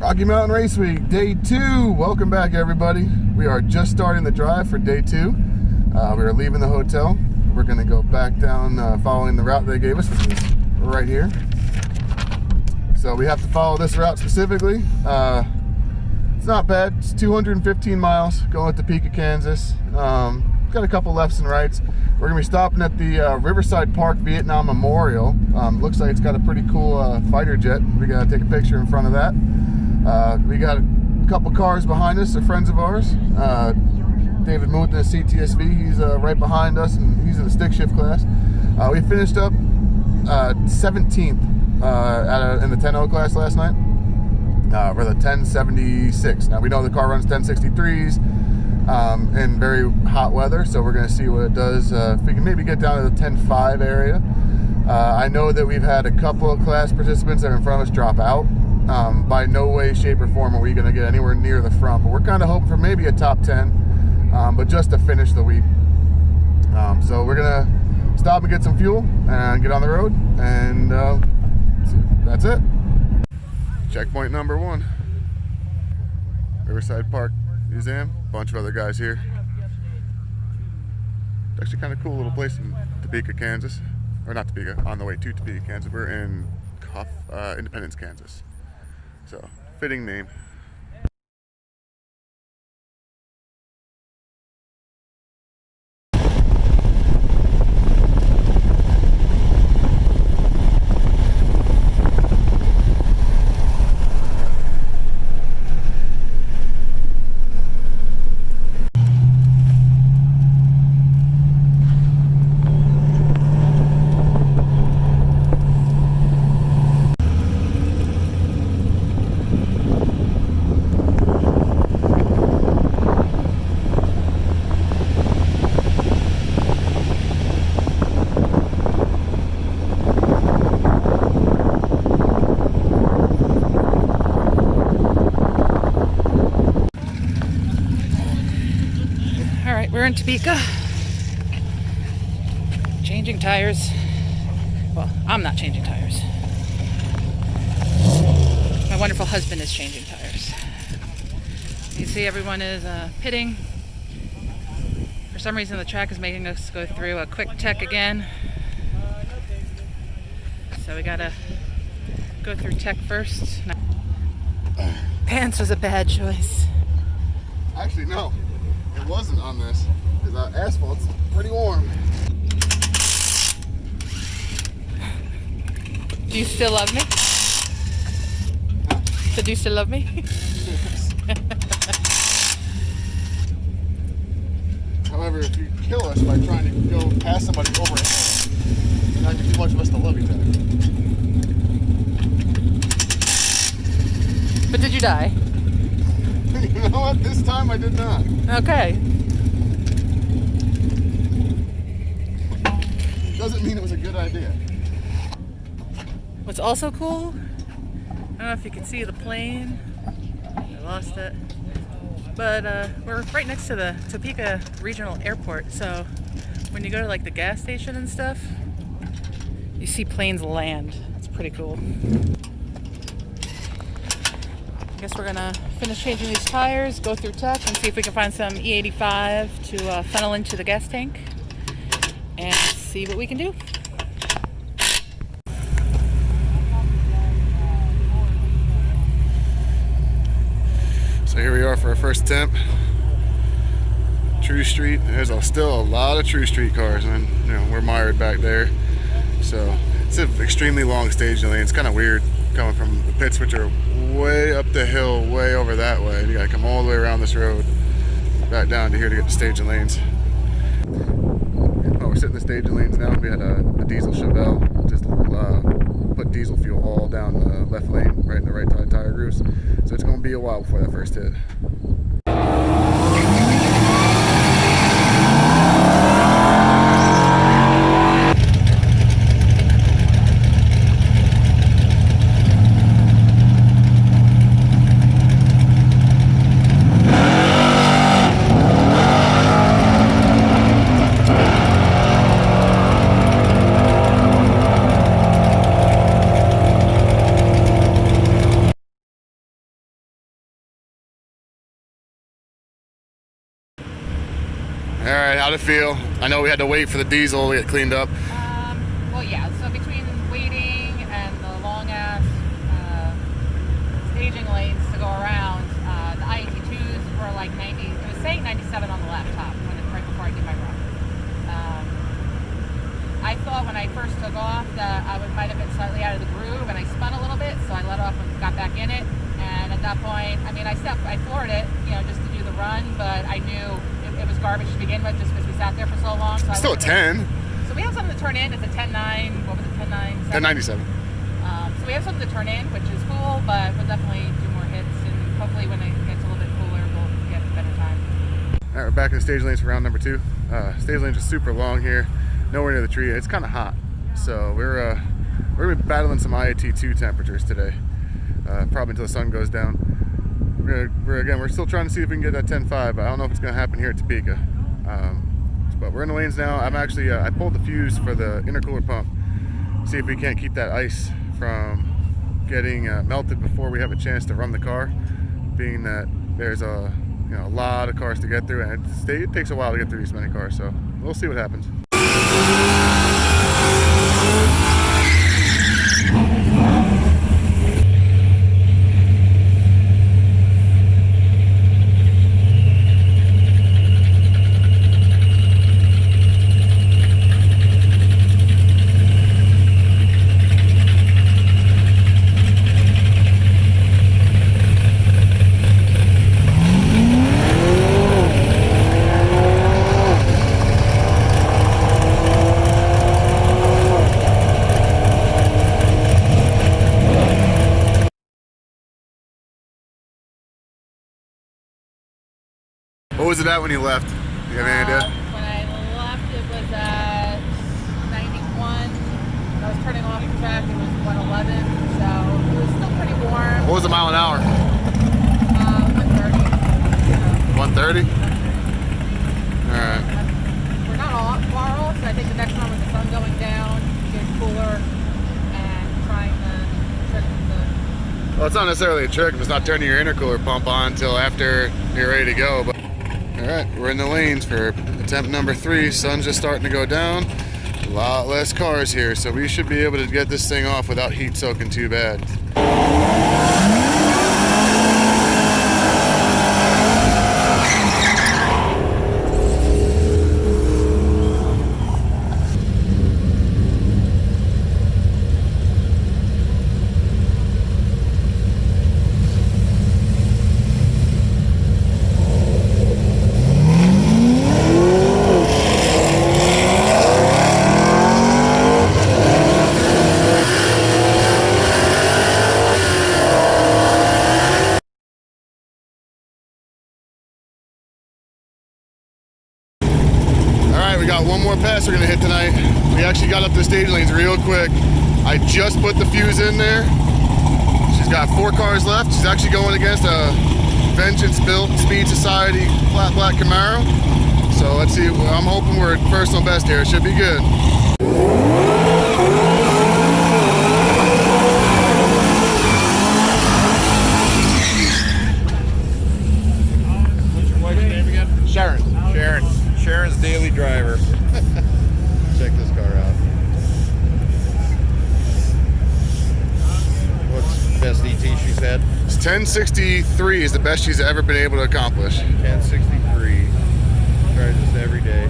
Rocky Mountain Race Week, day 2. Welcome back, everybody. We are just starting the drive for day 2. We are leaving the hotel. We're going to go back down following the route they gave us, which is right here. So we have to follow this route specifically. It's not bad. It's 215 miles going to Topeka, Kansas. Got a couple lefts and rights. We're going to be stopping at the Riverside Park Vietnam Memorial. Looks like it's got a pretty cool fighter jet. We got to take a picture in front of that. We got a couple cars behind us, they're friends of ours. David Muth in a CTS-V, he's right behind us, and he's in the stick shift class. We finished up 17th in the 10.0 class last night for the 1076. Now we know the car runs 1063s in very hot weather, so we're going to see what it does. If we can maybe get down to the 10.5 area. I know that we've had a couple of class participants that are in front of us drop out. By no way, shape, or form are we going to get anywhere near the front, but we're kind of hoping for maybe a top 10, but just to finish the week. So we're going to stop and get some fuel and get on the road, and that's it. Checkpoint number 1. Riverside Park Museum. Bunch of other guys here. It's actually kind of cool little place in Topeka, Kansas. Or not Topeka, on the way to Topeka, Kansas. We're in Independence, Kansas. So, fitting name. We're in Topeka, changing tires. Well, I'm not changing tires. My wonderful husband is changing tires. You see everyone is pitting. For some reason the track is making us go through a quick tech again. So we gotta go through tech first. Pants was a bad choice. Actually, no. It wasn't on this, because asphalt's pretty warm. Do you still love me? So do you still love me? Yes. However, if you kill us by trying to go past somebody over a hill, then not too much of us to love each other. But did you die? You know what? This time I did not. Okay. Doesn't mean it was a good idea. What's also cool, I don't know if you can see the plane. I lost it. But we're right next to the Topeka Regional Airport, so when you go to like the gas station and stuff, you see planes land. It's pretty cool. I guess we're gonna finish changing these tires, go through tech, and see if we can find some E85 to funnel into the gas tank and see what we can do. So here we are for our first attempt. True Street. There's still a lot of True Street cars, and you know, we're mired back there. So it's an extremely long stage lane. It's kind of weird coming from the pits, which are way up the hill, way over that way. You gotta come all the way around this road, back down to here to get the staging lanes. Oh, we're sitting in the staging lanes now. We had a diesel Chevelle, just put diesel fuel all down the left lane, right in the right tire grooves. So it's gonna be a while before that first hit. how'd it feel? I know we had to wait for the diesel to get cleaned up. Well, yeah, so between waiting and the long-ass staging lanes to go around, the IAT2s were like 90, it was saying 97 on the laptop right before I did my run. I thought when I first took off that I might have been slightly out of the groove, and I spun a little bit, so I let off and got back in it. And at that point, I mean, I floored it, you know, just to do the run, but I knew it was garbage to begin with just because we sat there for so long. So Still a 10. So we have something to turn in. It's a 10.9. What was it? 10.9? 10.97. So we have something to turn in, which is cool, but we'll definitely do more hits, and hopefully when it gets a little bit cooler, we'll get a better time. All right, we're back in the stage lanes for round number 2. Stage lanes are super long here, nowhere near the tree. It's kind of hot, so we're gonna be battling some IAT2 temperatures today, probably until the sun goes down. We're still trying to see if we can get that 10.5, but I don't know if it's gonna happen here at Topeka. But we're in the lanes now. I'm actually I pulled the fuse for the intercooler pump. See if we can't keep that ice from getting melted before we have a chance to run the car, being that there's a lot of cars to get through, and it takes a while to get through these many cars, so we'll see what happens. What was it at when you left? Do you have any idea? When I left, it was at 91. I was turning off the track, it was 111, so it was still pretty warm. What was the mile an hour? 130. 130? Alright. We're not all far off, so I think the next one with the sun going down, getting cooler, and trying to trick the... Well, it's not necessarily a trick if it's not turning your intercooler pump on until after you're ready to go. But alright, we're in the lanes for attempt number 3. Sun's just starting to go down. A lot less cars here, so we should be able to get this thing off without heat soaking too bad. We got one more pass we're gonna hit tonight. We actually got up the stage lanes real quick. I just put the fuse in there. She's got 4 cars left. She's actually going against a Vengeance Built Speed Society flat black Camaro. So let's see, I'm hoping we're at personal best here. It should be good. What's your wife's name again? Sharon. Sharon's daily driver. Check this car out. What's best ET she's had? It's 1063 is the best she's ever been able to accomplish. 1063. Tries this every day.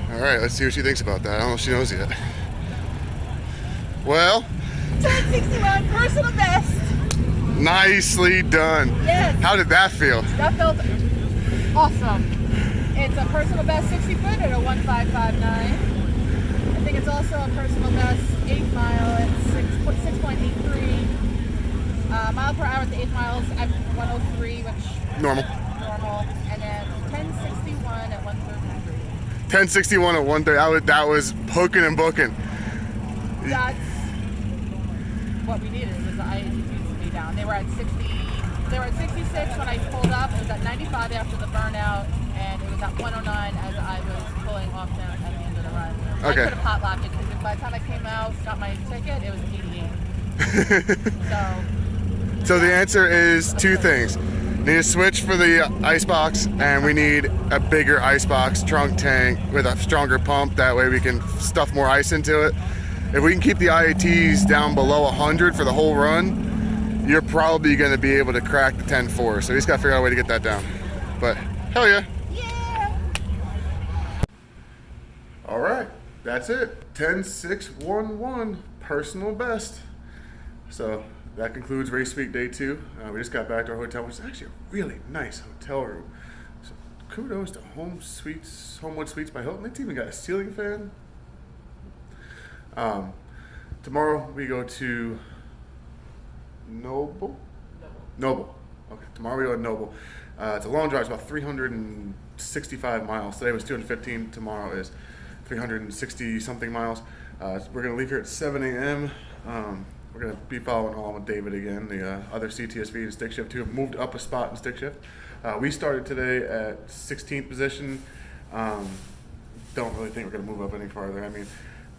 All right, let's see what she thinks about that. I don't know if she knows yet. Well, 1061 personal best. nicely done. Yes. How did that feel? That felt awesome. It's a personal best 60 foot at a 1559. I think it's also a personal best 8 mile at 6.83 mile per hour at the 8 miles at 103, which Normal. normal, and then 1061 at 133. 1061 at 130. That was hooking and booking. That's what we needed, was the IAT to be down. They were at 60, they were at 66 when I pulled up. It was at 95 after the burnout, and it was at 109 as I was pulling off down at the end of the run. I Okay. could have hot lapped it because by the time I came out, got my ticket, it was 88. So the answer is two things. Need a switch for the ice box, and we need a bigger ice box trunk tank with a stronger pump. That way we can stuff more ice into it. If we can keep the IATs down below 100 for the whole run, you're probably going to be able to crack the 10.4. So we just got to figure out a way to get that down. But hell yeah. Yeah. All right, that's it. 10.611 personal best. So that concludes race week day 2. We just got back to our hotel, which is actually a really nice hotel room. So kudos to Homewood Suites by Hilton. They even got a ceiling fan. Tomorrow we go to Noble. Okay, tomorrow we go to Noble. It's a long drive. It's about 365 miles. Today was 215. Tomorrow is 360 something miles. We're gonna leave here at 7 a.m. We're going to be following along with David again. The other CTS-V and stick shift who have moved up a spot in stick shift. We started today at 16th position. Don't really think we're going to move up any farther. I mean,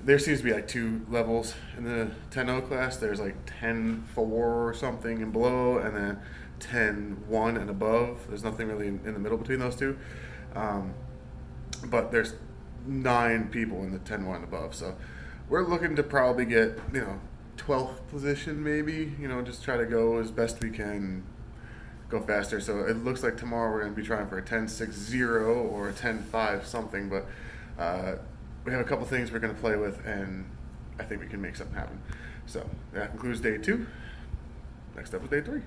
there seems to be like 2 levels in the 10.0 class. There's like 10.4 or something and below, and then 10.1 and above. There's nothing really in the middle between those two. But there's 9 people in the 10.1 and above. So we're looking to probably get, 12th position maybe, just try to go as best we can, go faster. So it looks like tomorrow we're going to be trying for a 10.60 or a 10.5 something, but we have a couple things we're going to play with, and I think we can make something happen. So that concludes day 2. Next up is day 3.